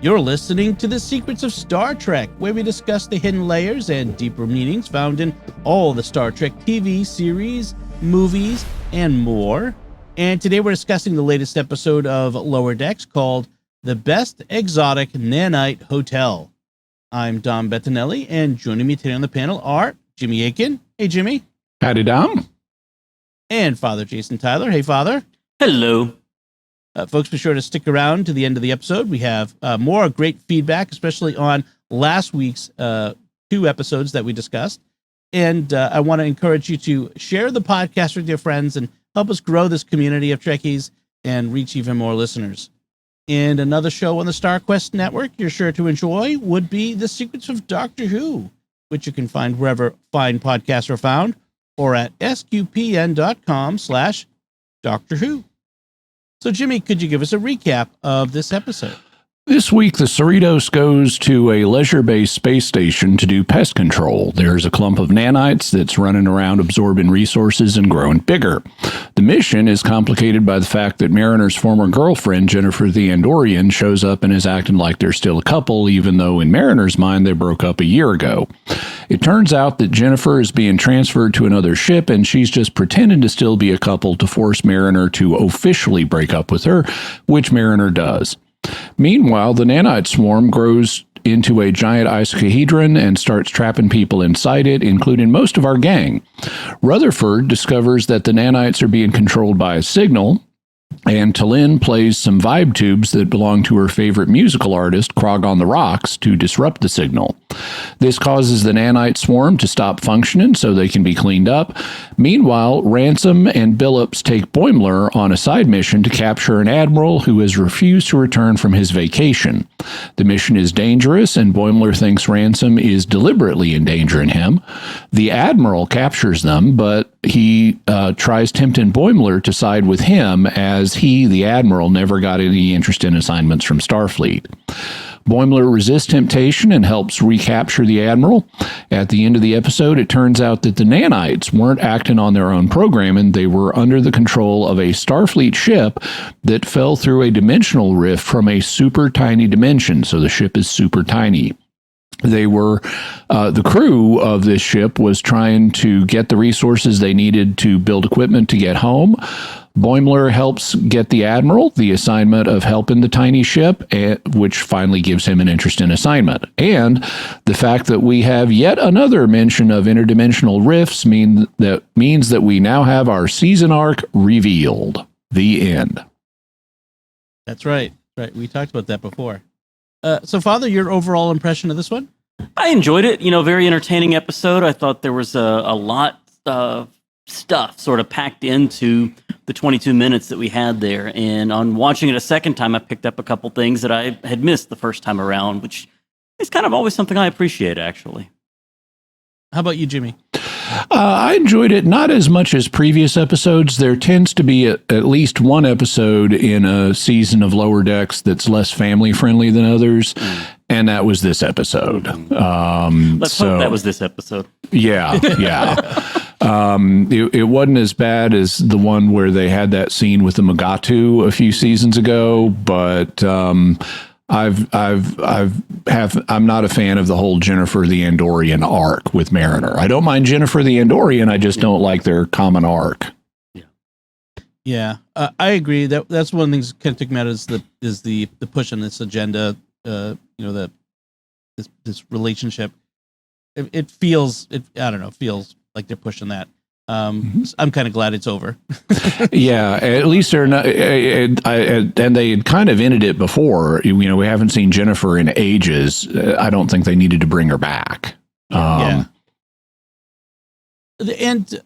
You're listening to The Secrets of Star Trek, where we discuss the hidden layers and deeper meanings found in all the Star Trek TV series, movies, and more. And today we're discussing the latest episode of Lower Decks called The Best Exotic Nanite Hotel. I'm Dom Bettinellli, and joining me today on the panel are Jimmy Akin. Hey, Jimmy. Howdy, Dom. And Father Jason Tyler. Hey, Father. Hello. Folks, be sure to stick around to the end of the episode. We have more great feedback, especially on last week's 2 episodes that we discussed. And I want to encourage you to share the podcast with your friends and help us grow this community of Trekkies and reach even more listeners. And another show on the StarQuest Network you're sure to enjoy would be The Secrets of Doctor Who, which you can find wherever fine podcasts are found, or at sqpn.com/Doctor Who. So, Jimmy, could you give us a recap of this episode? This week, the Cerritos goes to a leisure-based space station to do pest control. There's a clump of nanites that's running around absorbing resources and growing bigger. The mission is complicated by the fact that Mariner's former girlfriend, Jennifer the Andorian, shows up and is acting like they're still a couple, even though in Mariner's mind they broke up a year ago. It turns out that Jennifer is being transferred to another ship, and she's just pretending to still be a couple to force Mariner to officially break up with her, which Mariner does. Meanwhile, the nanite swarm grows into a giant icosahedron and starts trapping people inside it, including most of our gang. Rutherford discovers that the nanites are being controlled by a signal, and T'Lyn plays some vibe tubes that belong to her favorite musical artist, Crog on the Rocks, to disrupt the signal. This causes the nanite swarm to stop functioning so they can be cleaned up. Meanwhile, Ransom and Billups take Boimler on a side mission to capture an admiral who has refused to return from his vacation. The mission is dangerous, and Boimler thinks Ransom is deliberately endangering him. The admiral captures them, but he tries tempting Boimler to side with him, as he, the admiral, never got any interest in assignments from Starfleet. Boimler resists temptation and helps recapture the admiral. At the end of the episode, it turns out that the nanites weren't acting on their own programming. They were under the control of a Starfleet ship that fell through a dimensional rift from a super tiny dimension. So the ship is super tiny. They were, the crew of this ship was trying to get the resources they needed to build equipment to get home. Boimler helps get the admiral the assignment of helping the tiny ship, which finally gives him an interest in assignment. And the fact that we have yet another mention of interdimensional rifts means that we now have our season arc revealed. The end. That's right. Right. We talked about that before. So, Father, your overall impression of this one? I enjoyed it. Very entertaining episode. I thought there was a lot of stuff sort of packed into the 22 minutes that we had there. And on watching it a second time, I picked up a couple things that I had missed the first time around, which is kind of always something I appreciate, actually. How about you, Jimmy? I enjoyed it not as much as previous episodes. There tends to be at least one episode in a season of Lower Decks that's less family-friendly than others, and that was this episode. Let's hope that was this episode. Yeah. It wasn't as bad as the one where they had that scene with the Mugatu a few seasons ago, but I'm not a fan of the whole Jennifer the Andorian arc with Mariner. I don't mind Jennifer the Andorian, I just don't like their common arc. Yeah, I agree. That's one of the things that kind of took me out is the push on this agenda. This relationship. It feels like they're pushing that. I'm kind of glad it's over. Yeah, at least they're not. And they had kind of ended it before. We haven't seen Jennifer in ages. I don't think they needed to bring her back. Yeah. And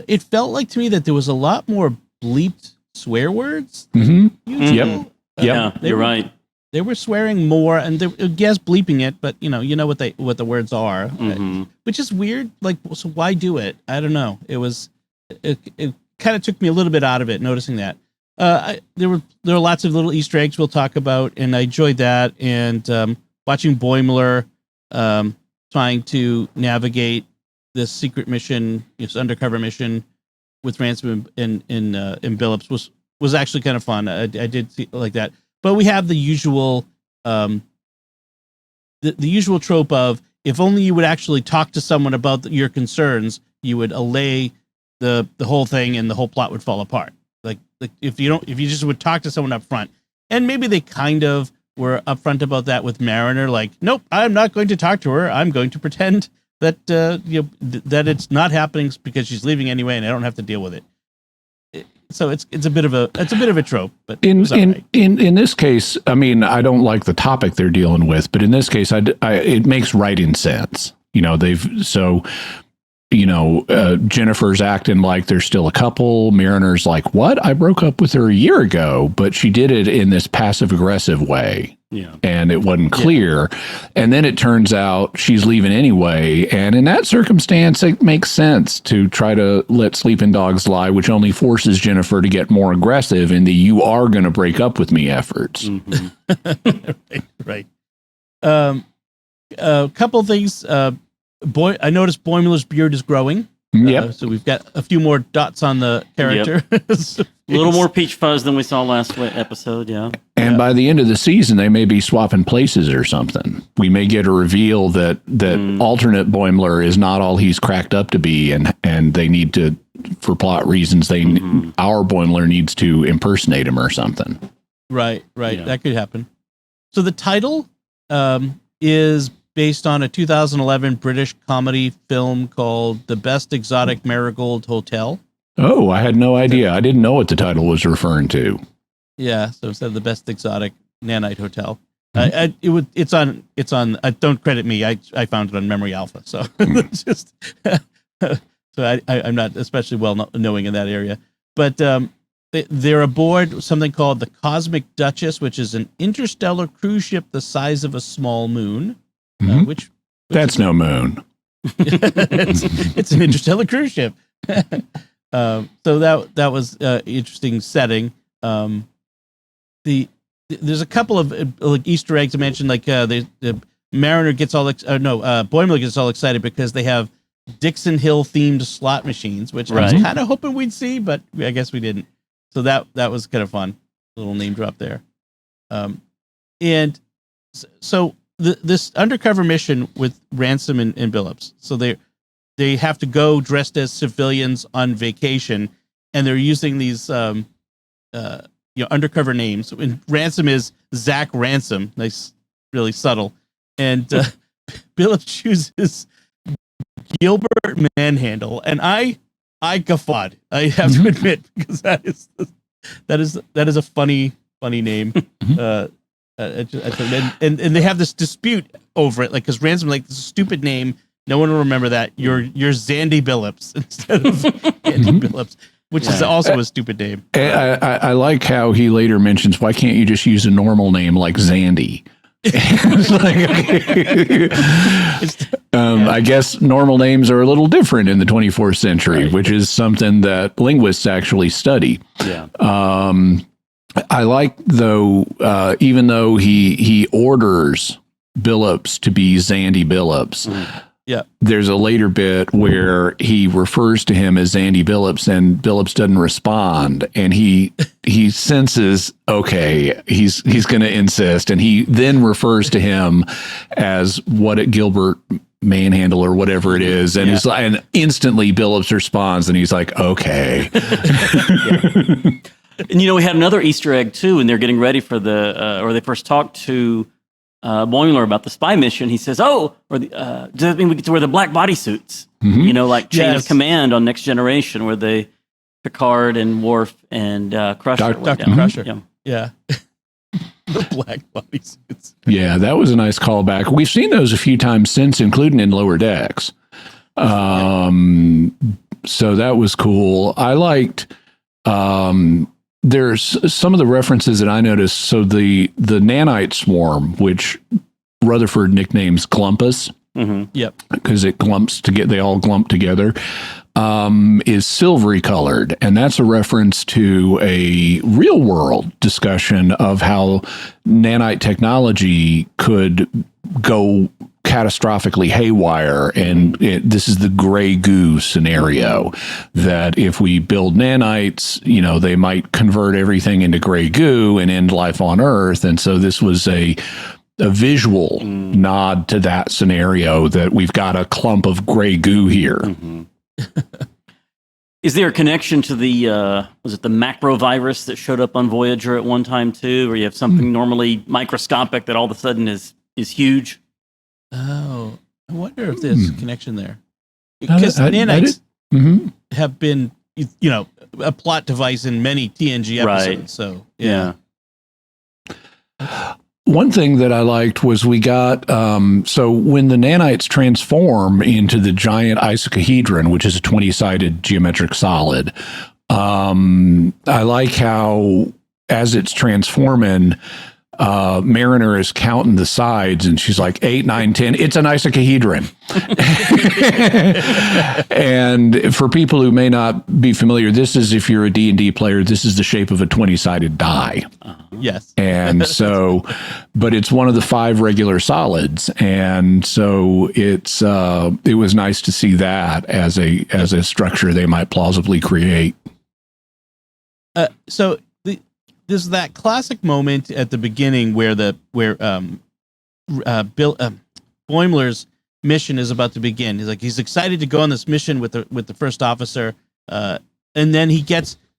it felt like to me that there was a lot more bleeped swear words. Mm-hmm. Yep. You're right. They were swearing more, and they guess bleeping it, but you know what the words are, which is weird. Like, so why do it? I don't know. It kind of took me a little bit out of it, noticing that. There were lots of little Easter eggs we'll talk about, and I enjoyed that. And watching Boimler trying to navigate this secret mission, this undercover mission with Ransom and Billups was actually kind of fun. I did see like that. But we have the usual the usual trope of if only you would actually talk to someone about your concerns, you would allay the whole thing and the whole plot would fall apart. Like if you just would talk to someone up front, and maybe they kind of were upfront about that with Mariner. Like, nope, I'm not going to talk to her. I'm going to pretend that that it's not happening because she's leaving anyway, and I don't have to deal with it. So it's a bit of a trope, but in this case, I mean, I don't like the topic they're dealing with, but in this case, it makes writing sense. Jennifer's acting like they're still a couple. Mariner's like, what? I broke up with her a year ago, but she did it in this passive aggressive way. Yeah. And it wasn't clear. Yeah. And then it turns out she's leaving anyway. And in that circumstance, it makes sense to try to let sleeping dogs lie, which only forces Jennifer to get more aggressive in the "you are going to break up with me" efforts. Mm-hmm. Right. A couple things. I noticed Boimler's beard is growing. Yep. So we've got a few more dots on the character. Yep. A little more peach fuzz than we saw last episode, yeah. And by the end of the season, they may be swapping places or something. We may get a reveal that alternate Boimler is not all he's cracked up to be, and they need to, for plot reasons, our Boimler needs to impersonate him or something. Right. Yeah. That could happen. So the title is based on a 2011 British comedy film called The Best Exotic Marigold Hotel. Oh, I had no idea. I didn't know what the title was referring to. Yeah, so instead of The Best Exotic Nanite Hotel. It's on don't credit me. I found it on Memory Alpha. So it's just so I'm not especially well knowing in that area. But they're aboard something called the Cosmic Duchess, which is an interstellar cruise ship the size of a small moon. Which that's no moon. it's an interstellar cruise ship. So that was interesting setting. There's a couple of like Easter eggs I mentioned, like the Mariner gets Boimler gets all excited because they have Dixon Hill themed slot machines, which I was kind of hoping we'd see, but I guess we didn't. So that was kind of fun. Little name drop there. And so this undercover mission with Ransom and Billups. So they have to go dressed as civilians on vacation, and they're using these undercover names. And Ransom is Zach Ransom, nice, really subtle, and Billups chooses Gilbert Manhandle, and I guffawed. I have to admit, because that is a funny name. And they have this dispute over it, like because Ransom like this stupid name, no one will remember that. You're Zandy Billups instead of Andy Billups, which is also a stupid name. I like how he later mentions, why can't you just use a normal name like Zandy? It's like, I guess normal names are a little different in the 24th century, which is something that linguists actually study. Yeah. I like, though, even though he orders Billups to be Zandy Billups, there's a later bit where he refers to him as Zandy Billups, and Billups doesn't respond, and he senses, okay, he's going to insist, and he then refers to him as Gilbert Manhandle or whatever it is, and he's like, and instantly Billups responds, and he's like, okay. And, we had another Easter egg, too, and they're getting ready for or they first talked to Boimler about the spy mission. He says, does that mean we get to wear the black bodysuits? Like Chain of Command on Next Generation, where Picard and Worf and Crusher. Dr. Crusher. Yeah. The black bodysuits. Yeah, that was a nice callback. We've seen those a few times since, including in Lower Decks. So that was cool. I liked... there's some of the references that I noticed. So the nanite swarm, which Rutherford nicknames Glumpus, because it they all glump together, is silvery colored, and that's a reference to a real world discussion of how nanite technology could go catastrophically haywire, and this is the gray goo scenario, that if we build nanites, they might convert everything into gray goo and end life on Earth. And so this was a visual nod to that scenario, that we've got a clump of gray goo here. Mm-hmm. Is there a connection to the was it the macro virus that showed up on Voyager at one time too, where you have something normally microscopic that all of a sudden is huge? Oh, I wonder if there's a connection there, because nanites have been, a plot device in many TNG episodes. Right. So yeah. One thing that I liked was we got, so when the nanites transform into the giant icosahedron, which is a 20-sided geometric solid, I like how, as it's transforming, Mariner is counting the sides, and she's like 8, 9, 10. It's an icosahedron. And for people who may not be familiar, this is, if you're a D&D player, this is the shape of a 20-sided die. Yes. And so, but it's one of the 5 regular solids, and so it was nice to see that as a structure they might plausibly create. So there's that classic moment at the beginning where Boimler's mission is about to begin. He's excited to go on this mission with the first officer, and then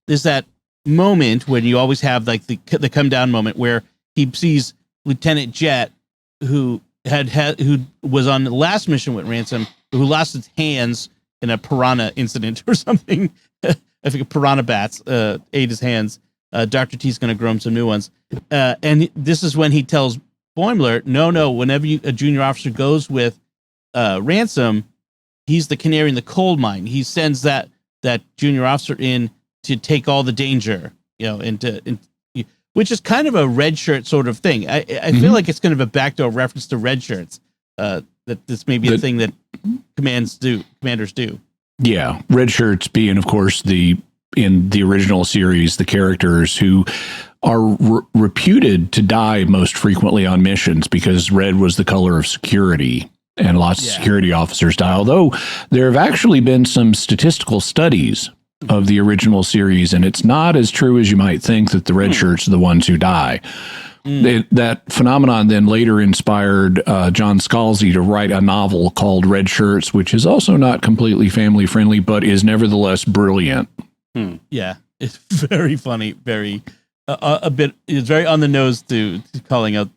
there's that moment when you always have like the come down moment where he sees Lieutenant Jet, who was on the last mission with Ransom, who lost his hands in a piranha incident or something. I think piranha bats ate his hands. Dr. T's going to grow him some new ones. And this is when he tells Boimler, no, whenever a junior officer goes with Ransom, he's the canary in the coal mine. He sends that junior officer in to take all the danger, which is kind of a red shirt sort of thing. I feel like it's kind of a backdoor reference to red shirts, that this may be a thing that commanders do. Yeah, red shirts being, of course, in the original series, the characters who are reputed to die most frequently on missions because red was the color of security, and lots of security officers die. Although there have actually been some statistical studies of the original series, and it's not as true as you might think that the red shirts are the ones who die. That phenomenon then later inspired John Scalzi to write a novel called Red Shirts, which is also not completely family friendly, but is nevertheless brilliant. Yeah, it's very funny, very it's very on the nose to calling out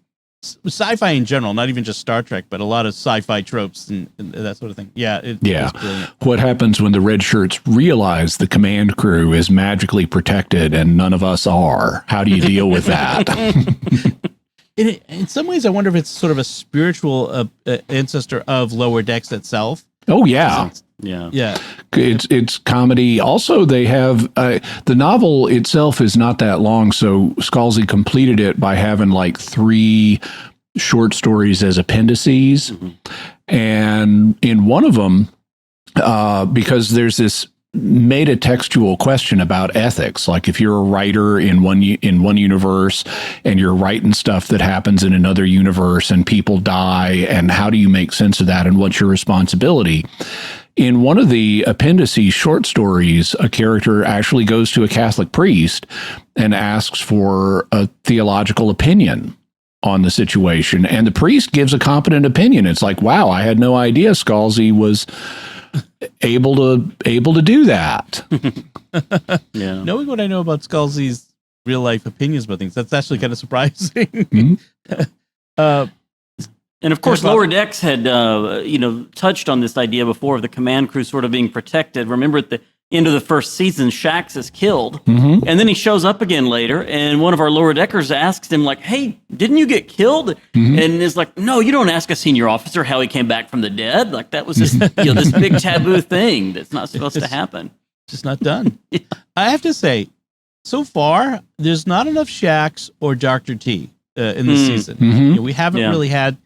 sci-fi in general, not even just Star Trek, but a lot of sci-fi tropes and that sort of thing. Yeah, it's brilliant. What happens when the red shirts realize the command crew is magically protected and none of us are? How do you deal with that? In some ways, I wonder if it's sort of a spiritual ancestor of Lower Decks itself. Oh, yeah. Yeah. It's comedy. Also, they have the novel itself is not that long, so Scalzi completed it by having like 3 short stories as appendices. And in one of them, because there's this meta-textual question about ethics, like if you're a writer in one universe and you're writing stuff that happens in another universe and people die, and how do you make sense of that and what's your responsibility? In one of the appendices short stories, a character actually goes to a Catholic priest and asks for a theological opinion on the situation, and the priest gives a competent opinion. It's like, wow, I had no idea Scalzi was able to do that. Yeah. Knowing what I know about Scalzi's real life opinions about things, that's actually kind of surprising. And of course, Lower Decks had touched on this idea before of the command crew sort of being protected. Remember, at the end of the first season, Shax is killed, and then he shows up again later, and one of our Lower Deckers asks him, like, "Hey, didn't you get killed?" And is like, "No, you don't ask a senior officer how he came back from the dead. Like that was just this big taboo thing that's not supposed to happen. Just not done." I have to say, so far, there's not enough Shax or Dr. T in this season. We haven't really had.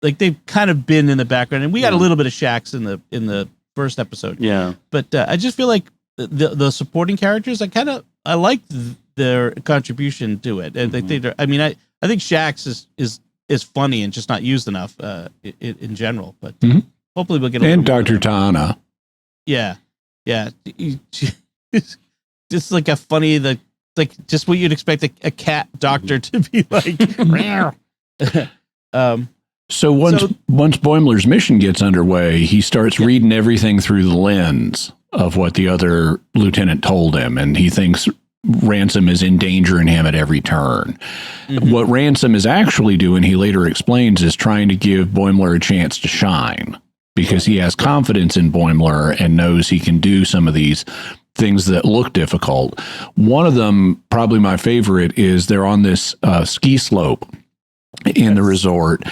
Like they've kind of been in the background, and we got a little bit of Shax in the first episode. Yeah, but I just feel like the supporting characters, I like their contribution to it. And I think Shax is funny and just not used enough in general. But hopefully we'll get and Dr. Tana. Yeah. Just like a funny just what you'd expect a cat doctor to be like. So once Boimler's mission gets underway, he starts reading everything through the lens of what the other lieutenant told him, and he thinks Ransom is endangering him at every turn. What Ransom is actually doing, he later explains, is trying to give Boimler a chance to shine, because he has confidence in Boimler and knows he can do some of these things that look difficult. One of them, probably my favorite, is they're on this ski slope in the resort,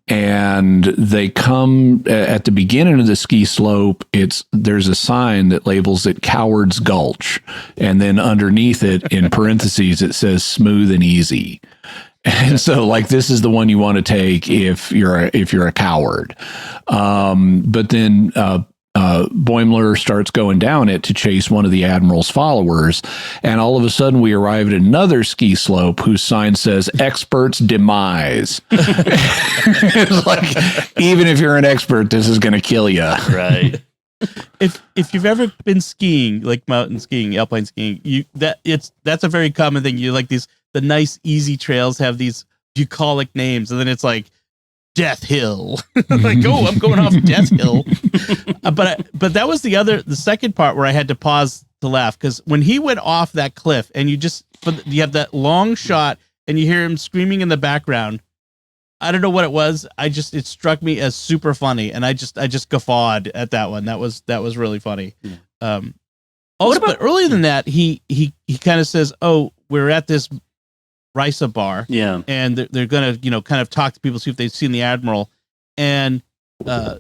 and they come at the beginning of the ski slope. There's a sign that labels it Coward's Gulch, and then underneath it, in parentheses, it says smooth and easy. And so, like, this is the one you want to take if you're a coward. But then Boimler starts going down it to chase one of the Admiral's followers, and all of a sudden we arrive at another ski slope whose sign says "Expert's Demise." It's like, even if you're an expert, this is going to kill you. Right. If you've ever been skiing, like mountain skiing, alpine skiing, that's a very common thing. You like the nice easy trails have these bucolic names, and then it's like Death Hill. Like, oh, I'm going off Death Hill. But that was the second part where I had to pause to laugh, because when he went off that cliff and you have that long shot and you hear him screaming in the background. I don't know what it was. It struck me as super funny, and I just guffawed at that one. That was really funny. But earlier than that, he kind of says, "Oh, we're at this Risa bar, and they're gonna kind of talk to people, see if they've seen the Admiral." And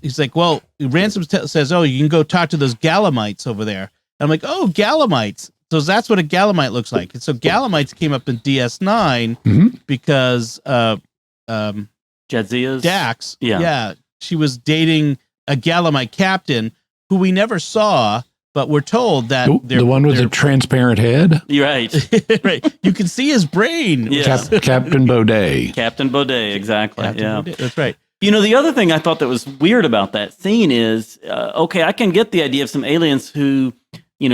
he's like, "Well, Ransom says, oh, you can go talk to those Galamites over there." And I'm like, "Oh, Galamites." So that's what a Galamite looks like. And so Galamites came up in DS9 because Jadzia's Dax, she was dating a Galamite captain who we never saw, but we're told that the one with the transparent head. You're right. Right. You can see his brain. Yes. Captain Baudet. Captain Baudet, exactly. Baudet, that's right. The other thing I thought that was weird about that scene is, okay, I can get the idea of some aliens who,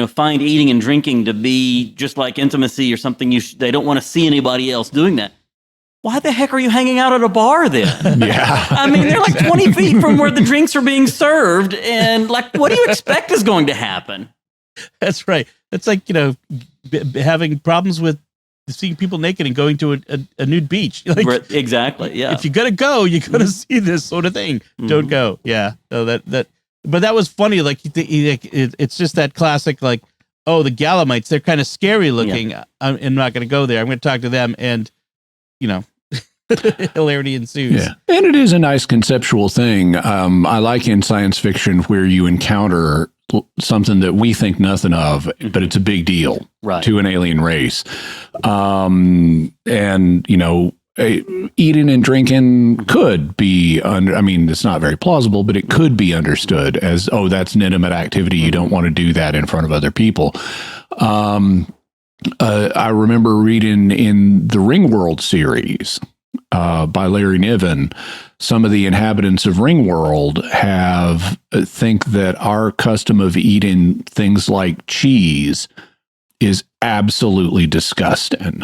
find eating and drinking to be just like intimacy or something. They don't want to see anybody else doing that. Why the heck are you hanging out at a bar then? Yeah. I mean, they're like 20 feet from where the drinks are being served. And like, what do you expect is going to happen? That's right. That's like, having problems with seeing people naked and going to a nude beach. Like, exactly. Yeah. If you got to go, you got to see this sort of thing. Don't go. Yeah. So but that was funny. Like, it's just that classic, like, oh, the Galamites, they're kind of scary looking. Yeah. I'm not going to go there. I'm going to talk to them. And, hilarity ensues. Yeah. And it is a nice conceptual thing. I like in science fiction where you encounter something that we think nothing of, but it's a big deal to an alien race. Eating and drinking could be it's not very plausible, but it could be understood as, oh, that's an intimate activity. You don't want to do that in front of other people. I remember reading in the Ringworld series by Larry Niven, some of the inhabitants of Ringworld think that our custom of eating things like cheese is absolutely disgusting.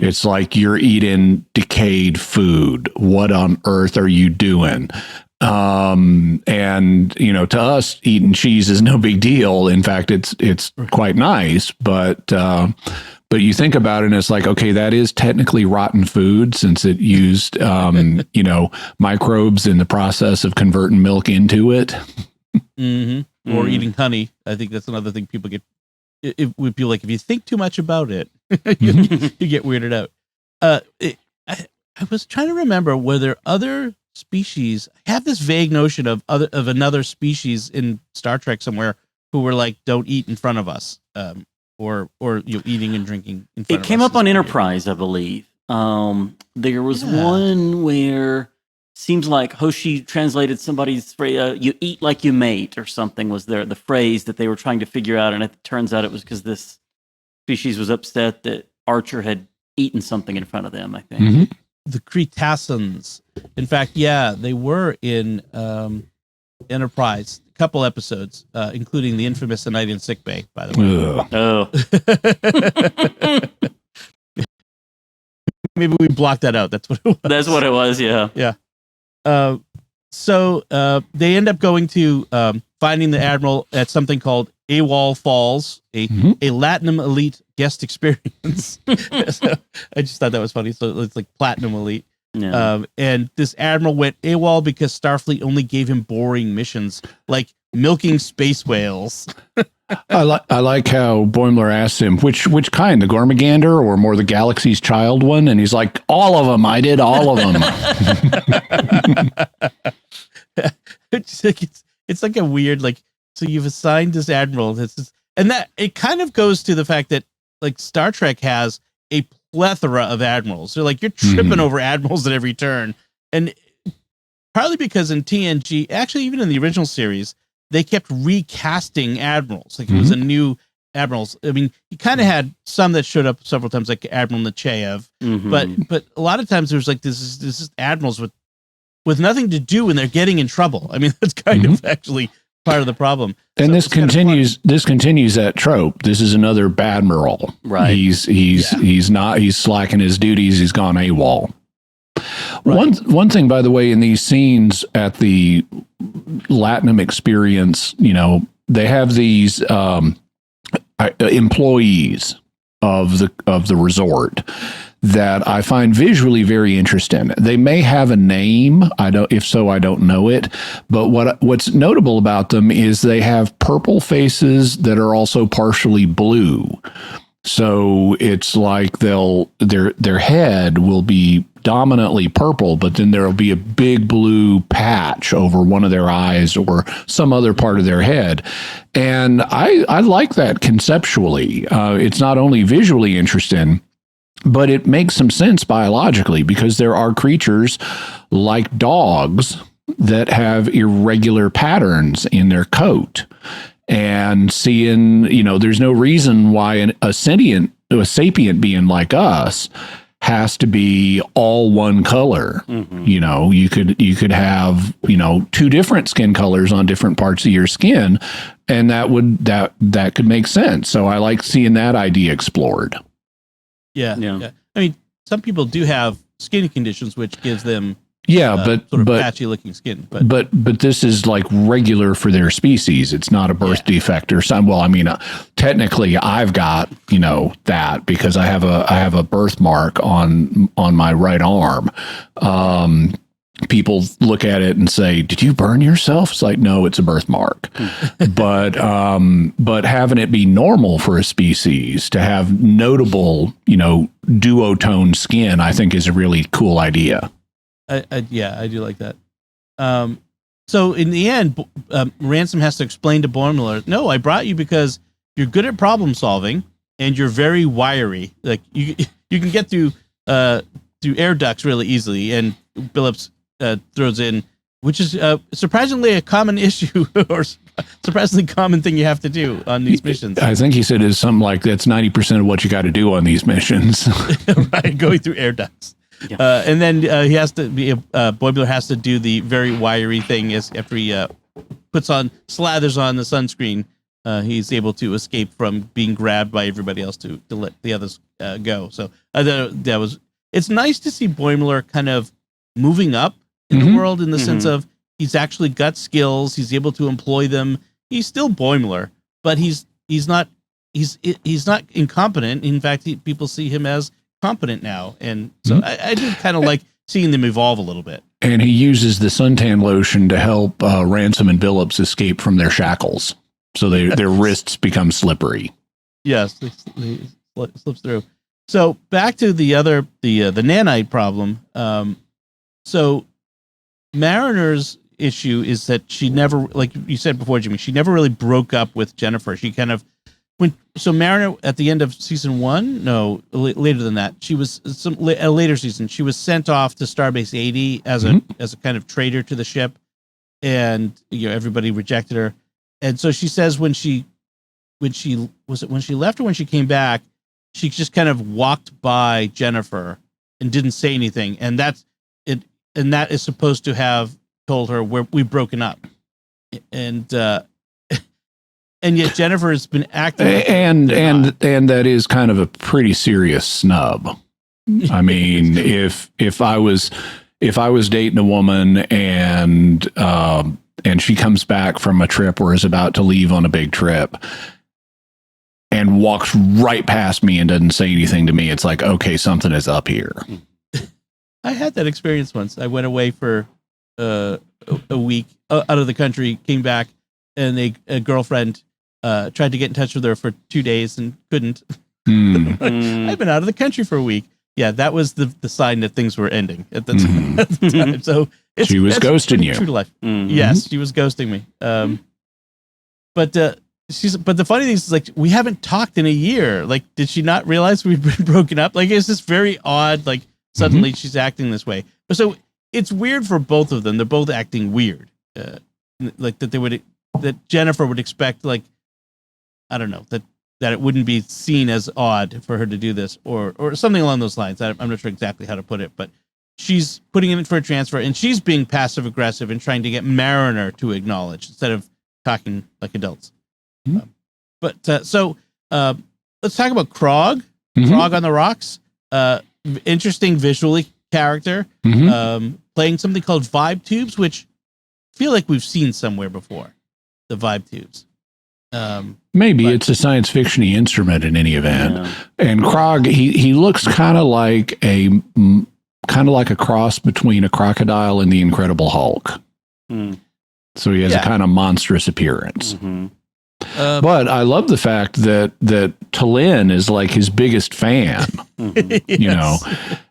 It's like you're eating decayed food. What on earth are you doing? To us, eating cheese is no big deal. In fact, it's quite nice, but you think about it and it's like, okay, that is technically rotten food since it used, microbes in the process of converting milk into it. Or eating honey. I think that's another thing people get. If you think too much about it, you get weirded out. I was trying to remember, were there other species? I have this vague notion of another species in Star Trek somewhere who were like, don't eat in front of us, or eating and drinking in front of us. It came up on Enterprise, I believe. There was one where seems like Hoshi translated somebody's phrase, you eat like you mate or something was the phrase that they were trying to figure out. And it turns out it was because this species was upset that Archer had eaten something in front of them, I think. The Cretaceans. In fact, they were in Enterprise, a couple episodes, including the infamous A Night in Sickbay, by the way. Maybe we blocked that out. That's what it was. That's what it was, yeah. Yeah. They end up going to finding the admiral at something called AWOL Falls, a Latinum Elite guest experience. So I just thought that was funny. So it's like Platinum Elite. Yeah. And this admiral went AWOL because Starfleet only gave him boring missions like milking space whales. I like how Boimler asks him which kind, the Gormagander or more the Galaxy's Child one, and he's like, all of them. I did all of them. It's like a weird, like, so you've assigned this admiral, and that it kind of goes to the fact that like Star Trek has a plethora of admirals. So like you're tripping over admirals at every turn, and partly because in TNG, actually even in the original series, they kept recasting admirals. Like it was a new admirals. I mean, you kind of had some that showed up several times, like Admiral Nechayev, but a lot of times there's like this is admirals with nothing to do when they're getting in trouble. I mean, that's kind of actually part of the problem. And so this continues that trope. This is another Badmiral. Right. He's slacking his duties. He's gone AWOL. Right. One thing, by the way, in these scenes at the Latinum experience, they have these employees of the resort that I find visually very interesting. They may have a name. If so, I don't know it. But what's notable about them is they have purple faces that are also partially blue. So it's like their head will be dominantly purple, but then there'll be a big blue patch over one of their eyes or some other part of their head. And I like that conceptually. It's not only visually interesting, but it makes some sense biologically, because there are creatures like dogs that have irregular patterns in their coat. And seeing, there's no reason why a sapient being like us has to be all one color. You could have, two different skin colors on different parts of your skin, and that could make sense. So I like seeing that idea explored. Yeah. I mean, some people do have skin conditions which gives them but patchy looking skin. But this is like regular for their species. It's not a birth defect or something. Well, I mean, technically, I've got that because I have a birthmark on my right arm. People look at it and say, "Did you burn yourself?" It's like, no, it's a birthmark. But having it be normal for a species to have notable, duotone skin, I think is a really cool idea. I do like that. So in the end, Ransom has to explain to Boimler, "No, I brought you because you're good at problem solving and you're very wiry. Like you can get through air ducts really easily." And Billups throws in, which is surprisingly a common issue or surprisingly common thing you have to do on these missions. I think he said it's something like that's 90% of what you got to do on these missions. Right, going through air ducts. Yeah. And then he has to be Boimler has to do the very wiry thing after he slathers on the sunscreen. He's able to escape from being grabbed by everybody else to let the others go. So it's nice to see Boimler kind of moving up in the world in the sense of he's actually got skills. He's able to employ them. He's still Boimler, but he's not incompetent. In fact, people see him as competent now, and so I do kind of like seeing them evolve a little bit. And he uses the suntan lotion to help Ransom and Billups escape from their shackles, so their wrists become slippery. Yes, they slips through. So back to the nanite problem. So Mariner's issue is that she never, like you said before, Jimmy, she never really broke up with Jennifer. She kind of Mariner at the end of season 1, later than that, she was a later season. She was sent off to Starbase 80 as a kind of traitor to the ship, and everybody rejected her. And so she says when she left or when she came back, she just kind of walked by Jennifer and didn't say anything, and that's it. And that is supposed to have told her we've broken up, and yet Jennifer has been acting, and that is kind of a pretty serious snub. I mean, if I was if I was dating a woman and she comes back from a trip or is about to leave on a big trip and walks right past me and doesn't say anything to me, it's like, okay, something is up here. I had that experience once. I went away for a week out of the country, came back, and a girlfriend tried to get in touch with her for 2 days and couldn't. I've been out of the country for a week. Yeah, that was the sign that things were ending at the time. So she was ghosting you. True to life. Yes, she was ghosting me. But the funny thing is, like, we haven't talked in a year. Like, did she not realize we've been broken up? Like, it's just very odd. Like, suddenly she's acting this way. So it's weird for both of them. They're both acting weird. Like that Jennifer would expect, like, I don't know, that it wouldn't be seen as odd for her to do this or something along those lines. I'm not sure exactly how to put it, but she's putting in for a transfer and she's being passive aggressive and trying to get Mariner to acknowledge instead of talking like adults. So let's talk about Crog. Crog on the Rocks. Interesting visually character. Playing something called vibe tubes, which I feel like we've seen somewhere before. The vibe tubes. Maybe it's a science fiction-y instrument in any event. Yeah. And Crog, he looks kind of like a cross between a crocodile and the Incredible Hulk. So he has a kind of monstrous appearance. But I love the fact that T'Lyn is like his biggest fan, you know,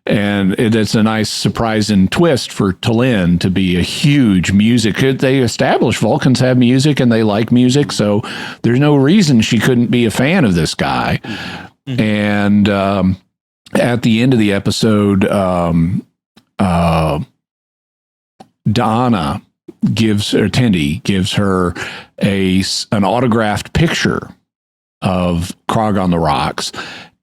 and it's a nice surprise and twist for T'Lyn to be a huge music. They establish Vulcans have music and they like music, so there's no reason she couldn't be a fan of this guy. And at the end of the episode, Donna Tendi gives her an autographed picture of Crog on the Rocks,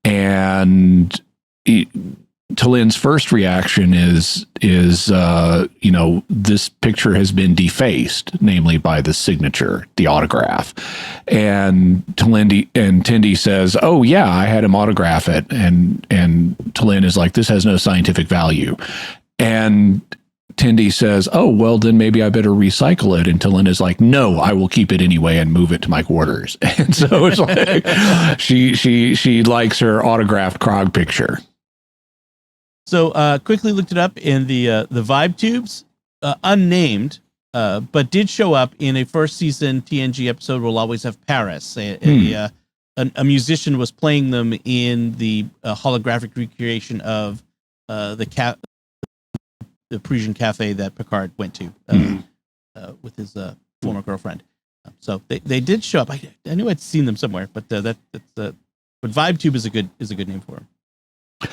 and T'Lyn's first reaction is you know, this picture has been defaced, namely by the signature, the autograph, and Tendi says, "Oh yeah, I had him autograph it," and T'Lyn is like, "This has no scientific value," and Tendi says, "Oh, well, then maybe I better recycle it." And T'Lyn is like, "No, I will keep it anyway and move it to my quarters." And so it's like she likes her autographed Crog picture. So quickly looked it up in the vibe tubes, unnamed, but did show up in a first season TNG episode. We'll always have Paris. A musician was playing them in the holographic recreation of the Parisian cafe that Picard went to with his former girlfriend. So they did show up. I knew I'd seen them somewhere, but but Vibe Tube is a good name for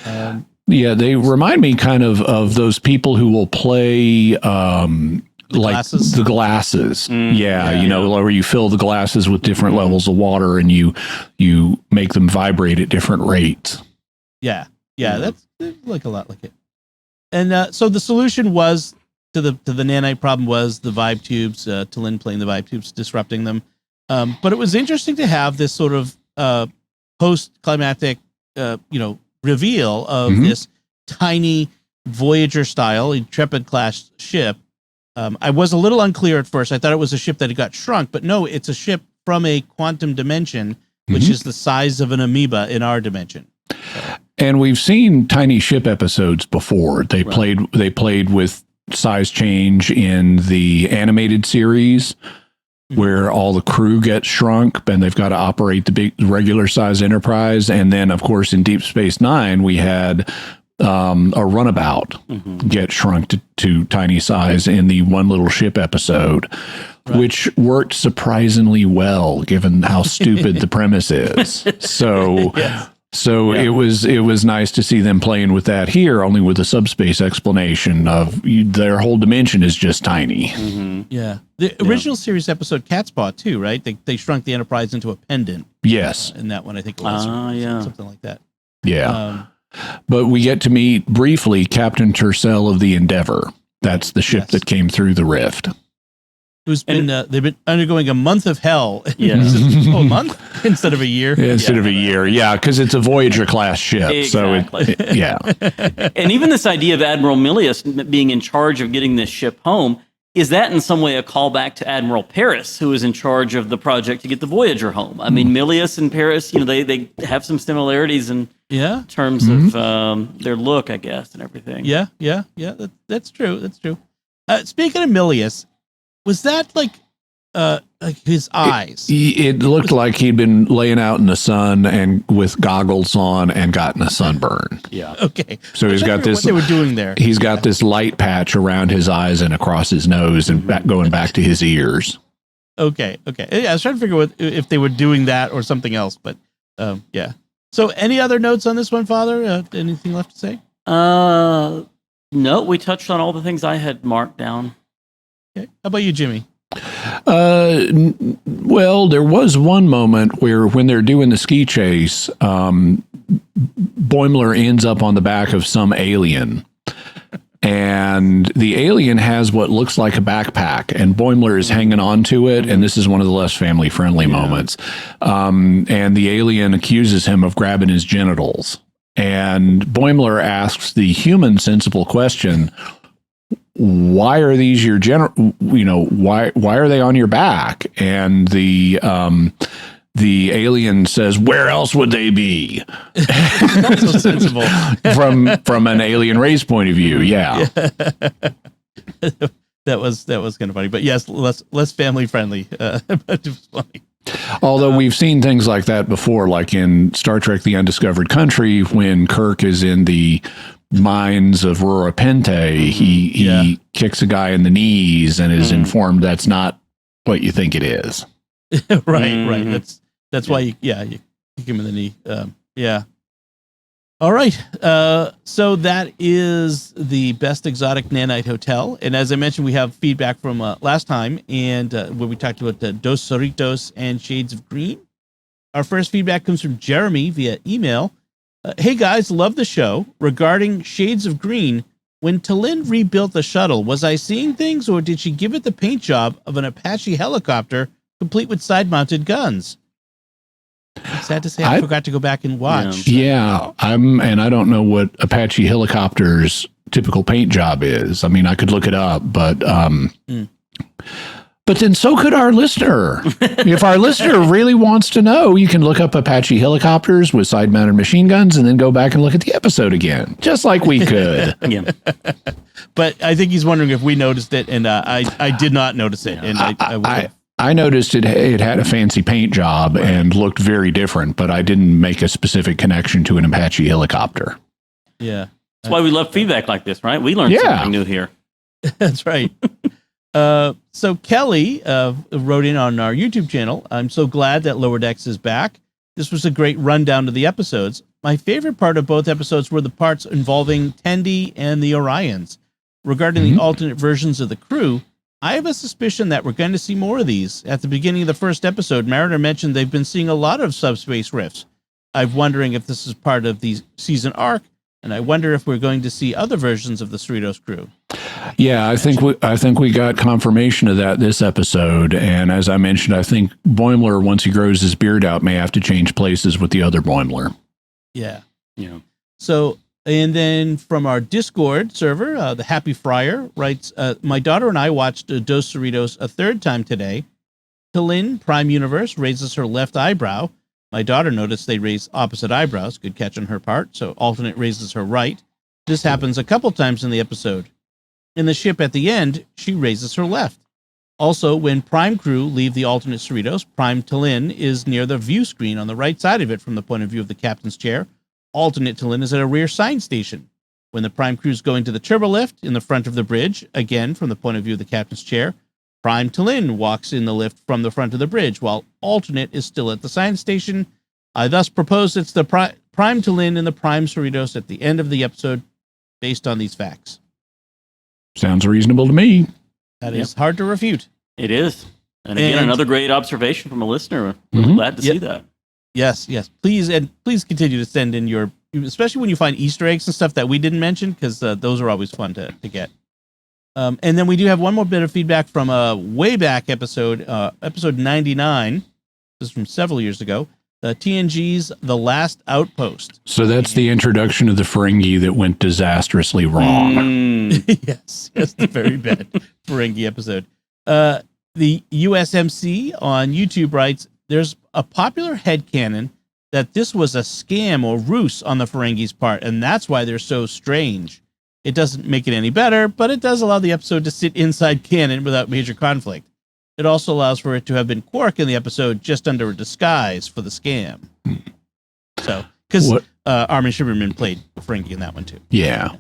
them. Yeah, they remind me kind of those people who will play like glasses? the glasses. You know, where you fill the glasses with different levels of water and you make them vibrate at different rates. Yeah, that's like a lot like it. And so the solution was to the nanite problem was the vibe tubes, T'Lyn playing the vibe tubes, disrupting them. But it was interesting to have this sort of post-climactic, reveal of this tiny Voyager style Intrepid class ship. I was a little unclear at first. I thought it was a ship that had got shrunk, but no, it's a ship from a quantum dimension, which is the size of an amoeba in our dimension. And we've seen tiny ship episodes before. They played with size change in the animated series, where all the crew gets shrunk and they've got to operate the big regular size Enterprise. And then, of course, in Deep Space Nine, we had a runabout get shrunk to tiny size in the One Little Ship episode, which worked surprisingly well given how stupid the premise is. So. So it was nice to see them playing with that here, only with a subspace explanation of their whole dimension is just tiny. Yeah. The original series episode Catspaw too, right? They shrunk the Enterprise into a pendant. Yes. In that one, I think it was something like that. Yeah. But we get to meet briefly Captain Tercel of the Endeavor. That's the ship that came through the rift. who's been they've been undergoing a month of hell. Yeah. A month instead of a year. Instead of a year, yeah, because it's a Voyager class ship. Exactly. So yeah. And even this idea of Admiral Milius being in charge of getting this ship home, is that in some way a callback to Admiral Paris, who is in charge of the project to get the Voyager home? I mean, Milius and Paris, they have some similarities in terms of their look, I guess, and everything. Yeah. That's true. That's true. Speaking of Milius, was that like his eyes? It looked like he'd been laying out in the sun and with goggles on and gotten a sunburn. Yeah. Okay. So he's got this. What they were doing there? He's got this light patch around his eyes and across his nose and going back to his ears. Okay. Yeah, I was trying to figure out if they were doing that or something else, but yeah. So, any other notes on this one, Father? Anything left to say? No, we touched on all the things I had marked down. Okay. How about you, Jimmy? Well, there was one moment where when they're doing the ski chase, Boimler ends up on the back of some alien. And the alien has what looks like a backpack, and Boimler is hanging on to it. And this is one of the less family-friendly moments. And the alien accuses him of grabbing his genitals. And Boimler asks the human sensible question, why are these your why are they on your back? And the alien says, where else would they be? So sensible. from an alien race point of view. Yeah. That was kind of funny, but yes, less family friendly. But it was funny. Although we've seen things like that before, like in Star Trek The Undiscovered Country, when Kirk is in the mines of Rura Penthe, he kicks a guy in the knees and is informed that's not what you think it is. Right. That's why you kick him in the knee. Yeah. All right. So that is the Best Exotic Nanite Hotel. And as I mentioned, we have feedback from last time and where we talked about Dos Cerritos and Shades of Green. Our first feedback comes from Jeremy via email. Hey guys, love the show. Regarding Shades of Green, when T'Lyn rebuilt the shuttle, was I seeing things or did she give it the paint job of an Apache helicopter complete with side-mounted guns? It's sad to say I forgot to go back and watch. Yeah, I don't know what Apache helicopter's typical paint job is. I mean, I could look it up, but but then so could our listener. If our listener really wants to know, you can look up Apache helicopters with side-mounted machine guns and then go back and look at the episode again, just like we could. Yeah. But I think he's wondering if we noticed it, and I did not notice it. And I noticed it had a fancy paint job and looked very different, but I didn't make a specific connection to an Apache helicopter. Yeah. That's why we love feedback like this, right? We learned something new here. That's right. So Kelly wrote in on our YouTube channel. I'm so glad that Lower Decks is back. This was a great rundown of the episodes. My favorite part of both episodes were the parts involving Tendi and the Orions. Regarding the alternate versions of the crew, I have a suspicion that we're going to see more of these. At the beginning of the first episode, Mariner mentioned they've been seeing a lot of subspace rifts. I'm wondering if this is part of the season arc, and I wonder if we're going to see other versions of the Cerritos crew. Yeah, I think we got confirmation of that this episode, and as I mentioned, I think Boimler, once he grows his beard out, may have to change places with the other Boimler. Yeah. So, and then from our Discord server, the Happy Friar writes, my daughter and I watched Dos Cerritos a third time today. T'Lyn, Prime Universe, raises her left eyebrow. My daughter noticed they raise opposite eyebrows. Good catch on her part. So alternate raises her right. This happens a couple times in the episode. In the ship at the end, she raises her left. Also, when Prime crew leave the alternate Cerritos, Prime T'Lyn is near the view screen on the right side of it from the point of view of the captain's chair. Alternate T'Lyn is at a rear science station. When the Prime crew is going to the turbolift in the front of the bridge, again from the point of view of the captain's chair, Prime T'Lyn walks in the lift from the front of the bridge, while alternate is still at the science station. I thus propose it's the Prime T'Lyn and the Prime Cerritos at the end of the episode, based on these facts. Sounds reasonable to me. That is hard to refute. It is. And again, another great observation from a listener. Really glad to see that. Yes. Please continue to send in your, especially when you find Easter eggs and stuff that we didn't mention, because those are always fun to get. And then we do have one more bit of feedback from a way back episode, episode 99. This is from several years ago. TNG's The Last Outpost. So that's the introduction of the Ferengi that went disastrously wrong. Yes, the very bad Ferengi episode. The USMC on YouTube writes, there's a popular headcanon that this was a scam or ruse on the Ferengi's part, and that's why they're so strange. It doesn't make it any better, but it does allow the episode to sit inside canon without major conflict. It also allows for it to have been Quark in the episode just under a disguise for the scam. So, because Armin Shimerman played Ferengi in that one too. Yeah.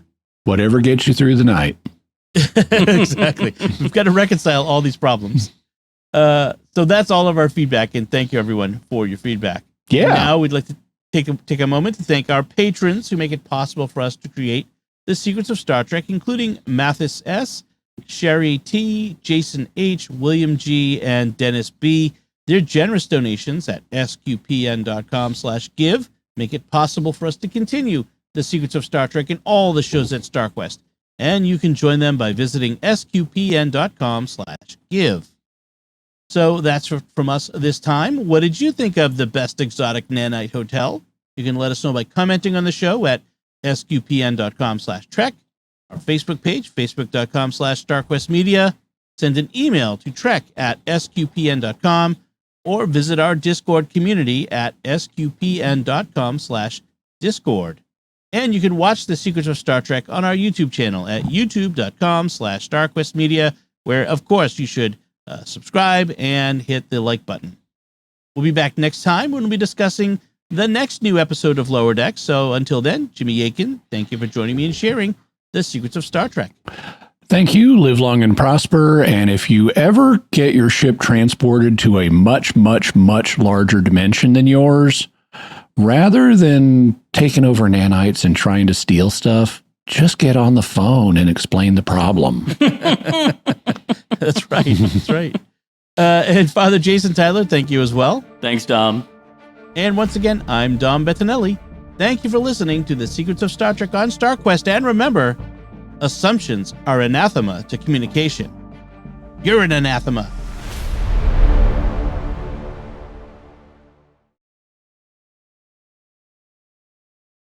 Whatever gets you through the night. Exactly. We've got to reconcile all these problems. So that's all of our feedback, and thank you everyone for your feedback. Yeah. Now we'd like to take a moment to thank our patrons who make it possible for us to create The Secrets of Star Trek, including Mathis S., Sherry T., Jason H., William G., and Dennis B. Their generous donations at sqpn.com/give make it possible for us to continue The Secrets of Star Trek and all the shows at StarQuest. And you can join them by visiting sqpn.com/give. So that's from us this time. What did you think of the Best Exotic Nanite Hotel? You can let us know by commenting on the show at sqpn.com/trek, our Facebook page, facebook.com/StarQuestMedia. Send an email to trek@sqpn.com, or visit our Discord community at sqpn.com/discord. And you can watch The Secrets of Star Trek on our YouTube channel at youtube.com/StarQuestMedia, where, of course, you should subscribe and hit the like button. We'll be back next time when we'll be discussing the next new episode of Lower Decks. So until then, Jimmy Akin, thank you for joining me and sharing The Secrets of Star Trek. Thank you. Live long and prosper. And if you ever get your ship transported to a much, much, much larger dimension than yours, rather than taking over nanites and trying to steal stuff, just get on the phone and explain the problem. That's right. That's right. And Father Jason Tyler, thank you as well. Thanks, Dom. And once again, I'm Dom Bettinellli. Thank you for listening to The Secrets of Star Trek on StarQuest. And remember, assumptions are anathema to communication. You're an anathema.